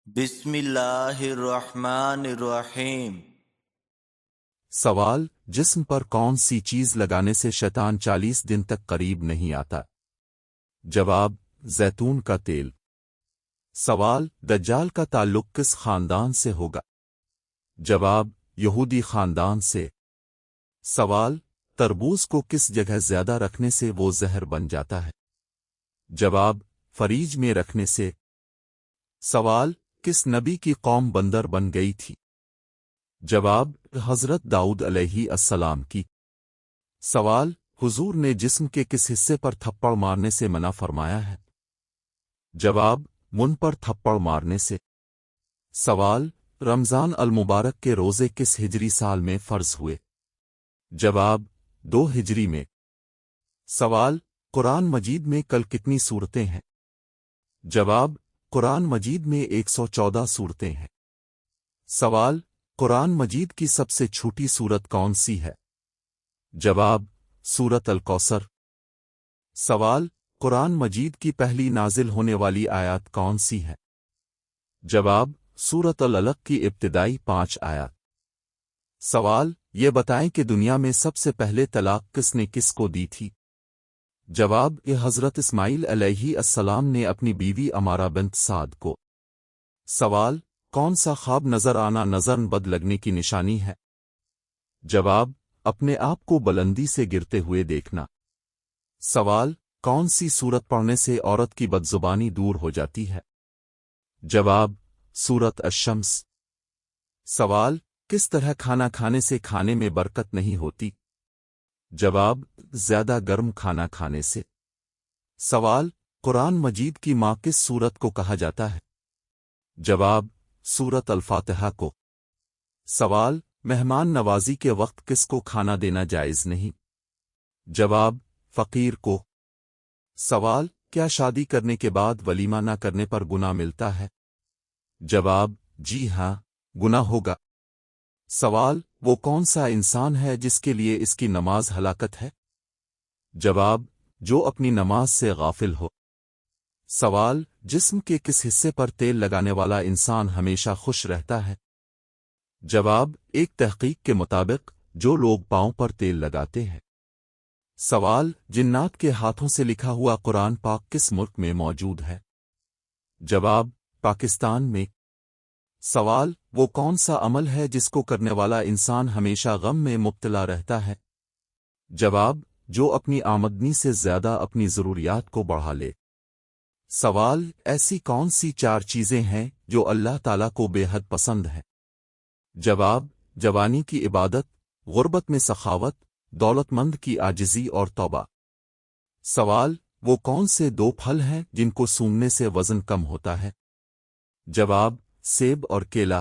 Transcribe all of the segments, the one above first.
بسم اللہ الرحمن الرحیم۔ سوال: جسم پر کون سی چیز لگانے سے شیطان 40 دن تک قریب نہیں آتا؟ جواب: زیتون کا تیل۔ سوال: دجال کا تعلق کس خاندان سے ہوگا؟ جواب: یہودی خاندان سے۔ سوال: تربوز کو کس جگہ زیادہ رکھنے سے وہ زہر بن جاتا ہے؟ جواب: فریج میں رکھنے سے۔ سوال: کس نبی کی قوم بندر بن گئی تھی؟ جواب: حضرت داؤد علیہ السلام کی۔ سوال: حضور نے جسم کے کس حصے پر تھپڑ مارنے سے منع فرمایا ہے؟ جواب: منہ پر تھپڑ مارنے سے۔ سوال: رمضان المبارک کے روزے کس ہجری سال میں فرض ہوئے؟ جواب: 2 ہجری میں۔ سوال: قرآن مجید میں کل کتنی سورتیں ہیں؟ جواب: قرآن مجید میں 114 سورتیں ہیں۔ سوال: قرآن مجید کی سب سے چھوٹی سورت کون سی ہے؟ جواب: سورت الکوثر۔ سوال: قرآن مجید کی پہلی نازل ہونے والی آیات کون سی ہے؟ جواب: سورت العلق کی ابتدائی 5 آیات۔ سوال: یہ بتائیں کہ دنیا میں سب سے پہلے طلاق کس نے کس کو دی تھی؟ جواب: یہ حضرت اسماعیل علیہ السلام نے اپنی بیوی امارہ بنت سعد کو۔ سوال: کون سا خواب نظر آنا نظر بد لگنے کی نشانی ہے؟ جواب: اپنے آپ کو بلندی سے گرتے ہوئے دیکھنا۔ سوال: کون سی سورت پڑھنے سے عورت کی بدزبانی دور ہو جاتی ہے؟ جواب: سورت الشمس۔ سوال: کس طرح کھانا کھانے سے کھانے میں برکت نہیں ہوتی؟ جواب: زیادہ گرم کھانا کھانے سے۔ سوال: قرآن مجید کی ماں کس سورت کو کہا جاتا ہے؟ جواب: سورت الفاتحہ کو۔ سوال: مہمان نوازی کے وقت کس کو کھانا دینا جائز نہیں؟ جواب: فقیر کو۔ سوال: کیا شادی کرنے کے بعد ولیمہ نہ کرنے پر گناہ ملتا ہے؟ جواب: جی ہاں، گناہ ہوگا۔ سوال: وہ کون سا انسان ہے جس کے لیے اس کی نماز ہلاکت ہے؟ جواب: جو اپنی نماز سے غافل ہو۔ سوال: جسم کے کس حصے پر تیل لگانے والا انسان ہمیشہ خوش رہتا ہے؟ جواب: ایک تحقیق کے مطابق جو لوگ پاؤں پر تیل لگاتے ہیں۔ سوال: جنات کے ہاتھوں سے لکھا ہوا قرآن پاک کس ملک میں موجود ہے؟ جواب: پاکستان میں۔ سوال: وہ کون سا عمل ہے جس کو کرنے والا انسان ہمیشہ غم میں مبتلا رہتا ہے؟ جواب: جو اپنی آمدنی سے زیادہ اپنی ضروریات کو بڑھا لے۔ سوال: ایسی کون سی 4 چیزیں ہیں جو اللہ تعالیٰ کو بے حد پسند ہیں؟ جواب: جوانی کی عبادت، غربت میں سخاوت، دولت مند کی عاجزی اور توبہ۔ سوال: وہ کون سے 2 پھل ہیں جن کو سونگھنے سے وزن کم ہوتا ہے؟ جواب: سیب اور کیلا۔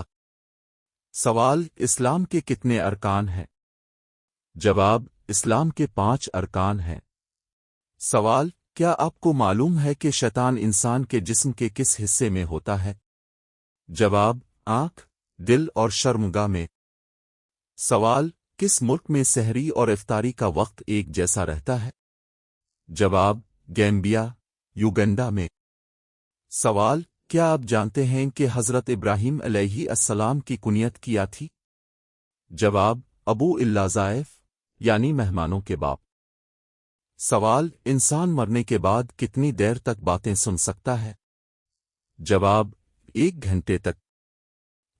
سوال: اسلام کے کتنے ارکان ہیں؟ جواب: اسلام کے 5 ارکان ہیں۔ سوال: کیا آپ کو معلوم ہے کہ شیطان انسان کے جسم کے کس حصے میں ہوتا ہے؟ جواب: آنکھ، دل اور شرمگاہ میں۔ سوال: کس ملک میں سحری اور افطاری کا وقت ایک جیسا رہتا ہے؟ جواب: گیمبیا، یوگنڈا میں۔ سوال: کیا آپ جانتے ہیں کہ حضرت ابراہیم علیہ السلام کی کنیت کیا تھی؟ جواب: ابو اللاذائف، یعنی مہمانوں کے باپ۔ سوال: انسان مرنے کے بعد کتنی دیر تک باتیں سن سکتا ہے؟ جواب: 1 گھنٹے تک۔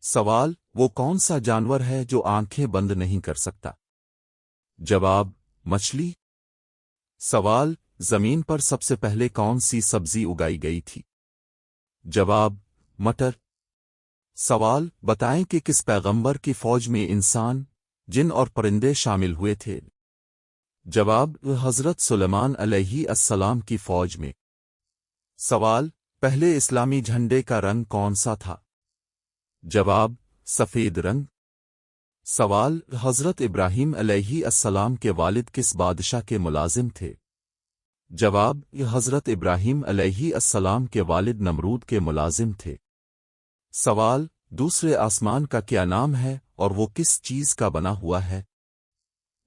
سوال: وہ کون سا جانور ہے جو آنکھیں بند نہیں کر سکتا؟ جواب: مچھلی۔ سوال: زمین پر سب سے پہلے کون سی سبزی اگائی گئی تھی؟ جواب: مٹر۔ سوال: بتائیں کہ کس پیغمبر کی فوج میں انسان، جن اور پرندے شامل ہوئے تھے؟ جواب: حضرت سلیمان علیہ السلام کی فوج میں۔ سوال: پہلے اسلامی جھنڈے کا رنگ کون سا تھا؟ جواب: سفید رنگ۔ سوال: حضرت ابراہیم علیہ السلام کے والد کس بادشاہ کے ملازم تھے؟ جواب: حضرت ابراہیم علیہ السلام کے والد نمرود کے ملازم تھے۔ سوال: دوسرے آسمان کا کیا نام ہے اور وہ کس چیز کا بنا ہوا ہے؟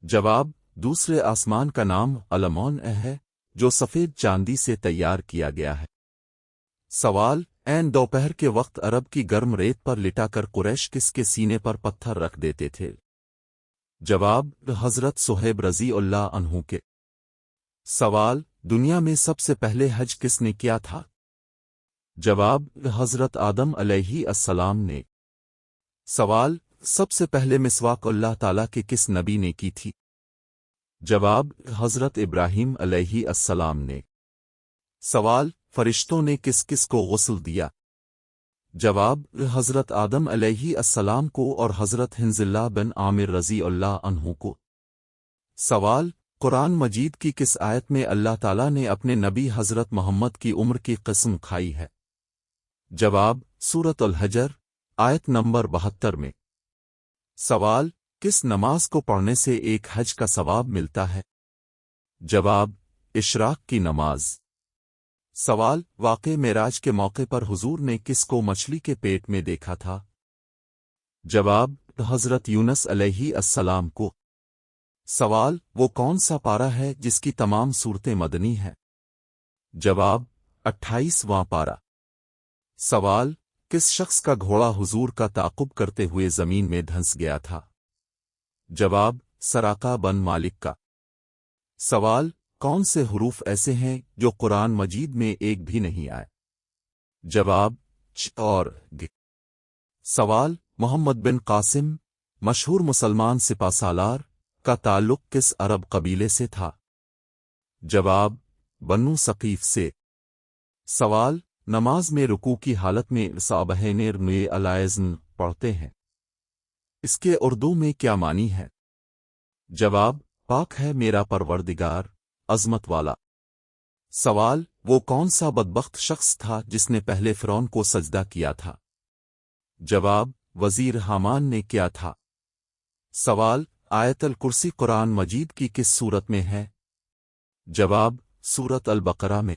جواب: دوسرے آسمان کا نام علمون ہے جو سفید چاندی سے تیار کیا گیا ہے۔ سوال: عین دوپہر کے وقت عرب کی گرم ریت پر لٹا کر قریش کس کے سینے پر پتھر رکھ دیتے تھے؟ جواب: حضرت صہیب رضی اللہ عنہ کے۔ سوال: دنیا میں سب سے پہلے حج کس نے کیا تھا؟ جواب: حضرت آدم علیہ السلام نے۔ سوال: سب سے پہلے مسواک اللہ تعالیٰ کے کس نبی نے کی تھی؟ جواب: حضرت ابراہیم علیہ السلام نے۔ سوال: فرشتوں نے کس کس کو غسل دیا؟ جواب: حضرت آدم علیہ السلام کو اور حضرت حنظلہ بن عامر رضی اللہ عنہ کو۔ سوال: قرآن مجید کی کس آیت میں اللہ تعالیٰ نے اپنے نبی حضرت محمد کی عمر کی قسم کھائی ہے؟ جواب: سورۃ الحجر آیت نمبر 72 میں۔ سوال: کس نماز کو پڑھنے سے ایک حج کا ثواب ملتا ہے؟ جواب: اشراق کی نماز۔ سوال: واقع معراج کے موقع پر حضور نے کس کو مچھلی کے پیٹ میں دیکھا تھا؟ جواب: حضرت یونس علیہ السلام کو۔ سوال: وہ کون سا پارہ ہے جس کی تمام صورتیں مدنی ہیں؟ جواب: 28واں پارہ۔ سوال: کس شخص کا گھوڑا حضور کا تعاقب کرتے ہوئے زمین میں دھنس گیا تھا؟ جواب: سراقہ بن مالک کا۔ سوال: کون سے حروف ایسے ہیں جو قرآن مجید میں ایک بھی نہیں آئے؟ جواب: چ اور گ۔ سوال: محمد بن قاسم مشہور مسلمان سپہ سالار کا تعلق کس عرب قبیلے سے تھا؟ جواب: بنو ثقیف سے۔ سوال: نماز میں رکوع کی حالت میں صابحینر میں الائزن پڑھتے ہیں، اس کے اردو میں کیا معنی ہے؟ جواب: پاک ہے میرا پروردگار، عظمت والا۔ سوال: وہ کون سا بدبخت شخص تھا جس نے پہلے فرعون کو سجدہ کیا تھا؟ جواب: وزیر حامان نے کیا تھا۔ سوال: آیت الکرسی قرآن مجید کی کس سورت میں ہے؟ جواب: سورۃ البقرہ میں۔